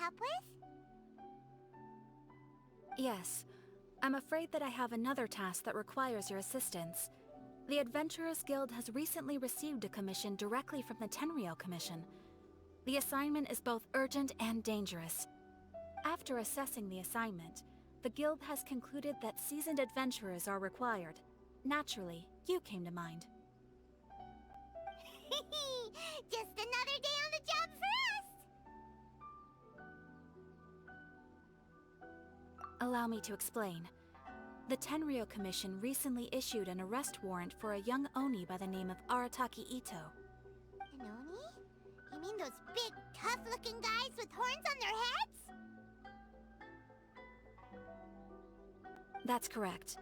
help with? Yes. I'm afraid that I have another task that requires your assistance. The Adventurers Guild has recently received a commission directly from the Tenryou Commission. The assignment is both urgent and dangerous. After assessing the assignment, the Guild has concluded that seasoned adventurers are required. Naturally, you came to mind. Just another day on the job for us! Allow me to explain. The Tenryou Commission recently issued an arrest warrant for a young Oni by the name of Arataki Itto. An Oni? You mean those big, tough-looking guys with horns on their heads? That's correct.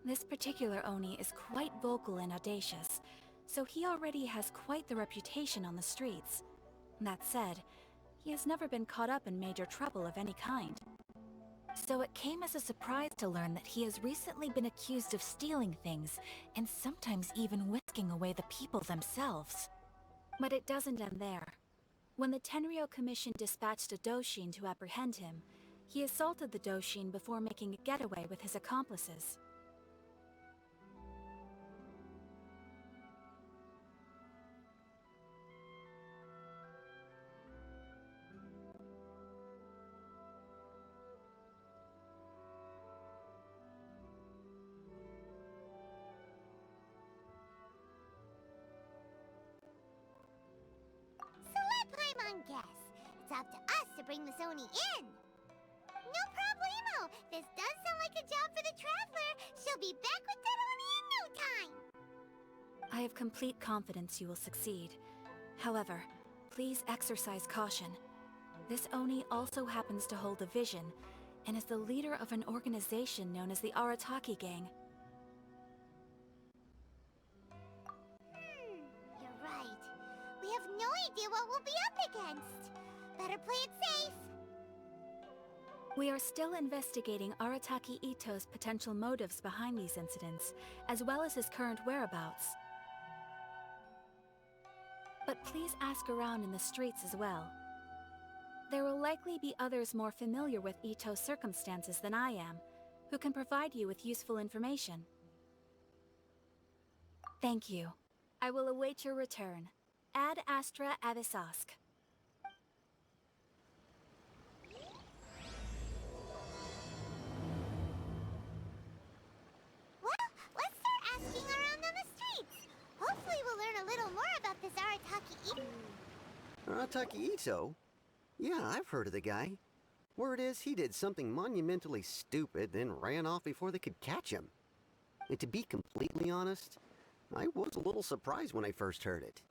This particular Oni is quite vocal and audacious, so he already has quite the reputation on the streets. That said, he has never been caught up in major trouble of any kind. So it came as a surprise to learn that he has recently been accused of stealing things, and sometimes even whisking away the people themselves. But it doesn't end there. When the Tenryou Commission dispatched a Doshin to apprehend him, he assaulted the Doshin before making a getaway with his accomplices. So let Paimon guess. It's up to us to bring this Oni in. No problemo. This does sound like a job for the Traveler. She'll be back with that Oni in no time. I have complete confidence you will succeed. However, please exercise caution. This Oni also happens to hold a vision, and is the leader of an organization known as the Arataki Gang. You're right. We have no idea what we'll be up against. Better play it safe. We are still investigating Arataki Itto's potential motives behind these incidents, as well as his current whereabouts. But please ask around in the streets as well. There will likely be others more familiar with Itto's circumstances than I am, who can provide you with useful information. Thank you. I will await your return. Ad Astra Avisask. Well, let's start asking around on the streets. Hopefully we'll learn a little more about this Arataki Arataki Itto? Yeah, I've heard of the guy. Word is he did something monumentally stupid, then ran off before they could catch him. And to be completely honest, I was a little surprised when I first heard it.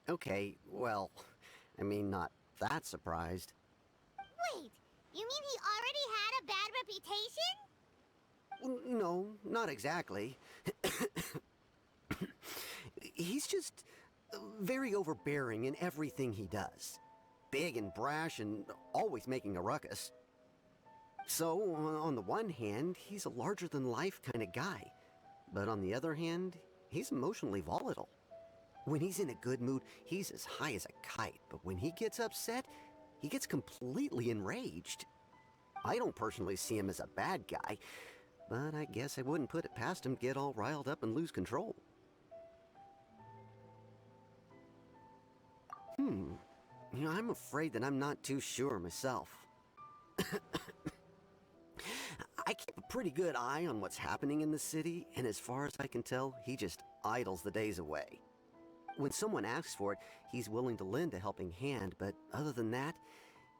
Okay, well, I mean, not that surprised. Wait, you mean he already had a bad reputation? No, not exactly. He's just very overbearing in everything he does. Big and brash and always making a ruckus. So, on the one hand, he's a larger-than-life kind of guy. But on the other hand, he's emotionally volatile. When he's in a good mood, he's as high as a kite. But when he gets upset, he gets completely enraged. I don't personally see him as a bad guy, but I guess I wouldn't put it past him to get all riled up and lose control. You know, I'm afraid that I'm not too sure myself. I keep a pretty good eye on what's happening in the city, and as far as I can tell, he just idles the days away. When someone asks for it, he's willing to lend a helping hand, but other than that,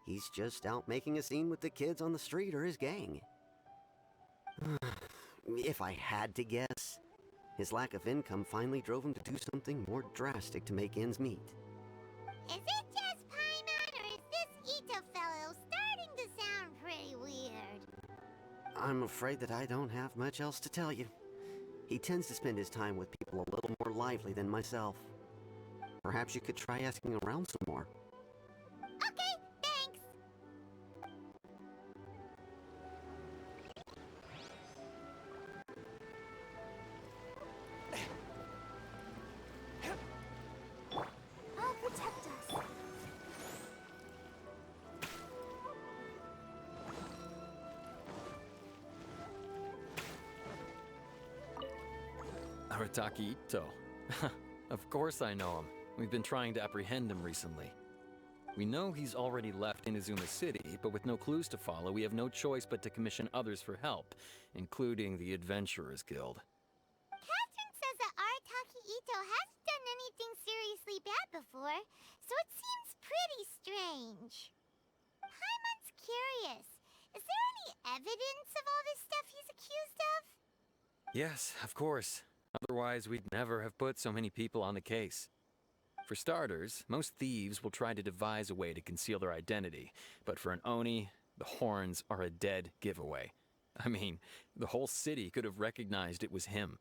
he's just out making a scene with the kids on the street or his gang. If I had to guess, his lack of income finally drove him to do something more drastic to make ends meet. Is it just Paimon, or is this Itto fellow starting to sound pretty weird? I'm afraid that I don't have much else to tell you. He tends to spend his time with people a little more lively than myself. Perhaps you could try asking around some more. Okay, thanks. I'll protect us. Arataki Itto. Of course I know him. We've been trying to apprehend him recently. We know he's already left Inazuma City, but with no clues to follow, we have no choice but to commission others for help, including the Adventurers Guild. Catherine says that Arataki Itto hasn't done anything seriously bad before, so it seems pretty strange. Paimon's curious. Is there any evidence of all this stuff he's accused of? Yes, of course. Otherwise, we'd never have put so many people on the case. For starters, most thieves will try to devise a way to conceal their identity, but for an Oni, the horns are a dead giveaway. I mean, the whole city could have recognized it was him.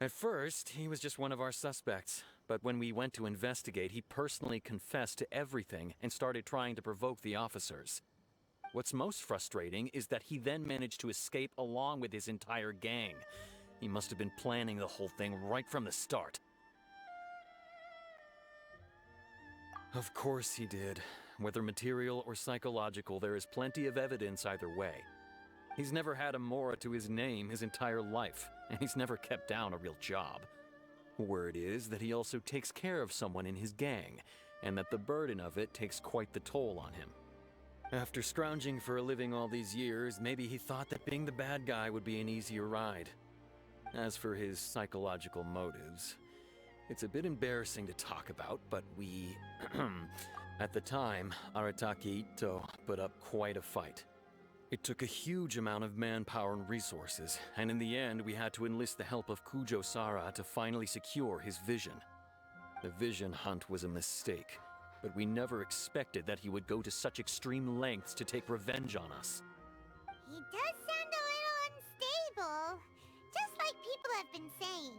At first, he was just one of our suspects, but when we went to investigate, he personally confessed to everything and started trying to provoke the officers. What's most frustrating is that he then managed to escape along with his entire gang. He must have been planning the whole thing right from the start. Of course he did. Whether material or psychological, there is plenty of evidence either way. He's never had a Mora to his name his entire life, and he's never kept down a real job. Word is that he also takes care of someone in his gang, and that the burden of it takes quite the toll on him. After scrounging for a living all these years, maybe he thought that being the bad guy would be an easier ride. As for his psychological motives, it's a bit embarrassing to talk about, but we... At the time, Arataki Itto put up quite a fight. It took a huge amount of manpower and resources, and in the end we had to enlist the help of Kujo-Sara to finally secure his vision. The vision hunt was a mistake, but we never expected that he would go to such extreme lengths to take revenge on us. He does sound a little unstable, just like people have been saying.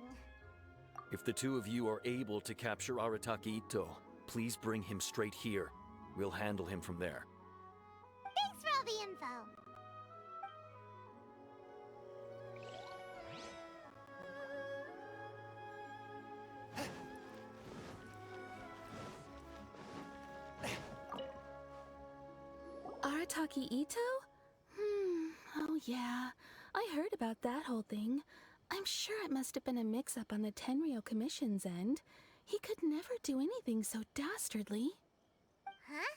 If the two of you are able to capture Arataki Itto, please bring him straight here. We'll handle him from there. Thanks for all the info. Arataki Itto? Oh yeah. I heard about that whole thing. I'm sure it must have been a mix-up on the Tenryou Commission's end. He could never do anything so dastardly. Huh?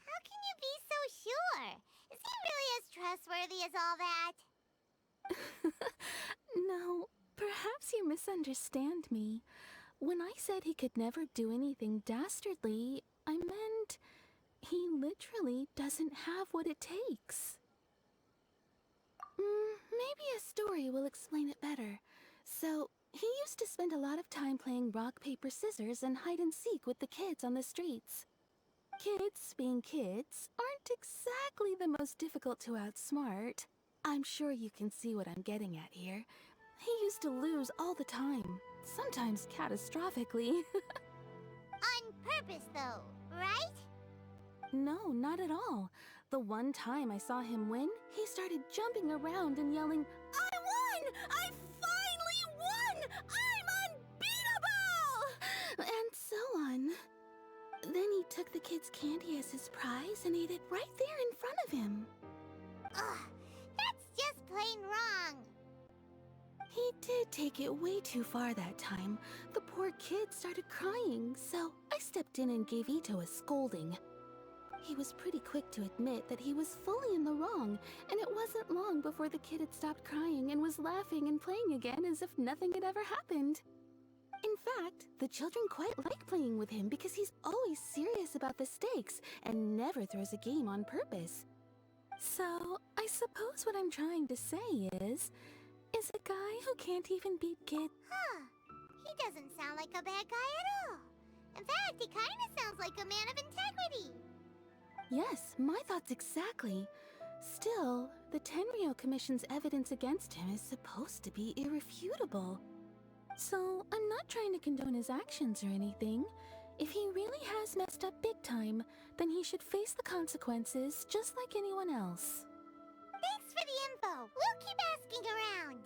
How can you be so sure? Is he really as trustworthy as all that? No, perhaps you misunderstand me. When I said he could never do anything dastardly, I meant he literally doesn't have what it takes. Maybe a story will explain it better. So, he used to spend a lot of time playing rock, paper, scissors and hide and seek with the kids on the streets. Kids, being kids, aren't exactly the most difficult to outsmart. I'm sure you can see what I'm getting at here. He used to lose all the time, sometimes catastrophically. On purpose, though, right? No, not at all. The one time I saw him win, he started jumping around and yelling, "I won! I finally won! I'm unbeatable!" And so on. Then he took the kid's candy as his prize and ate it right there in front of him. Ugh, that's just plain wrong. He did take it way too far that time. The poor kid started crying, so I stepped in and gave Itto a scolding. He was pretty quick to admit that he was fully in the wrong, and it wasn't long before the kid had stopped crying and was laughing and playing again as if nothing had ever happened. In fact, the children quite like playing with him because he's always serious about the stakes and never throws a game on purpose. So, I suppose what I'm trying to say is a guy who can't even beat kids. Huh. He doesn't sound like a bad guy at all. In fact, he kind of sounds like a man of integrity. Yes, my thoughts exactly. Still, the Tenryou Commission's evidence against him is supposed to be irrefutable. So, I'm not trying to condone his actions or anything. If he really has messed up big time, then he should face the consequences just like anyone else. Thanks for the info. We'll keep asking around.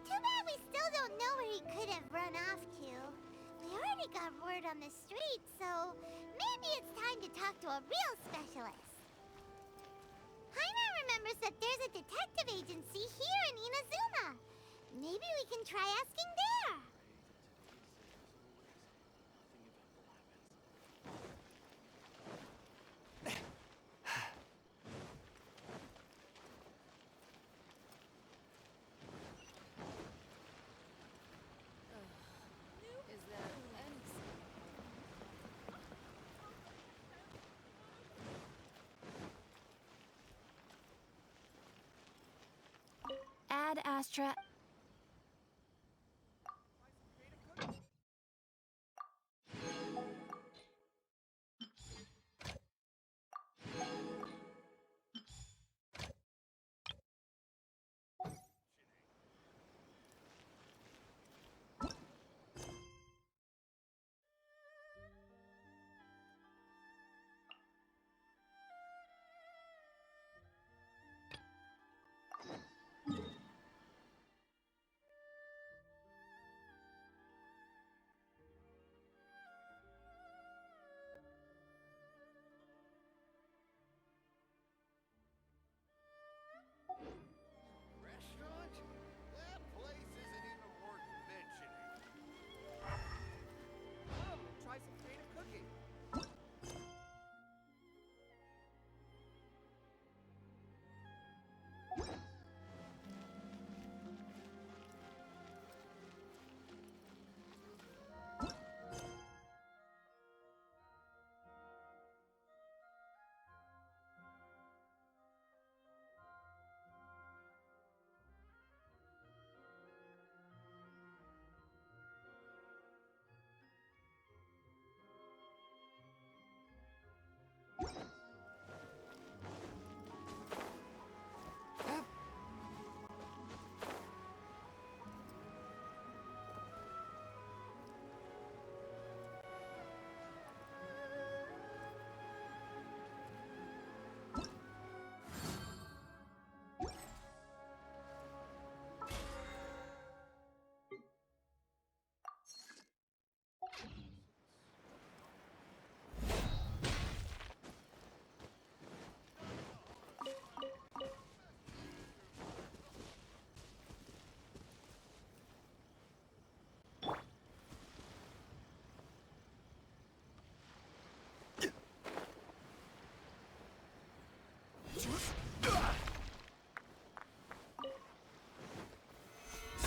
Too bad we still don't know where he could have run off to. We already got word on the street, so maybe it's time to talk to a real specialist. Ad Astra. Restaurant? That place isn't even worth mentioning. Come and try some creative cooking.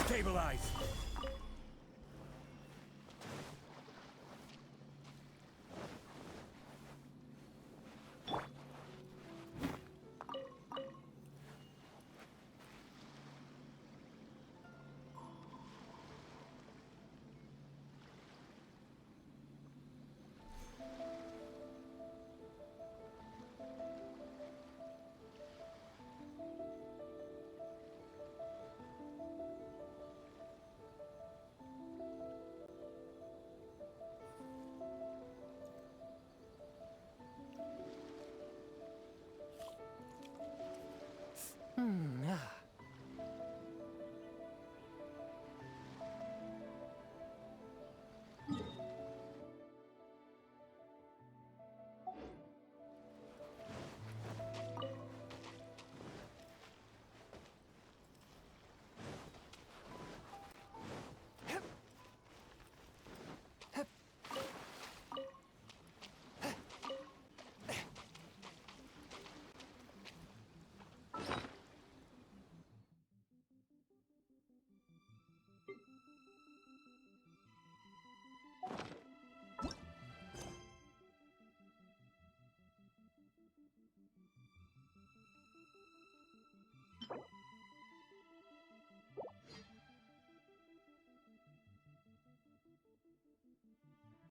Stabilize!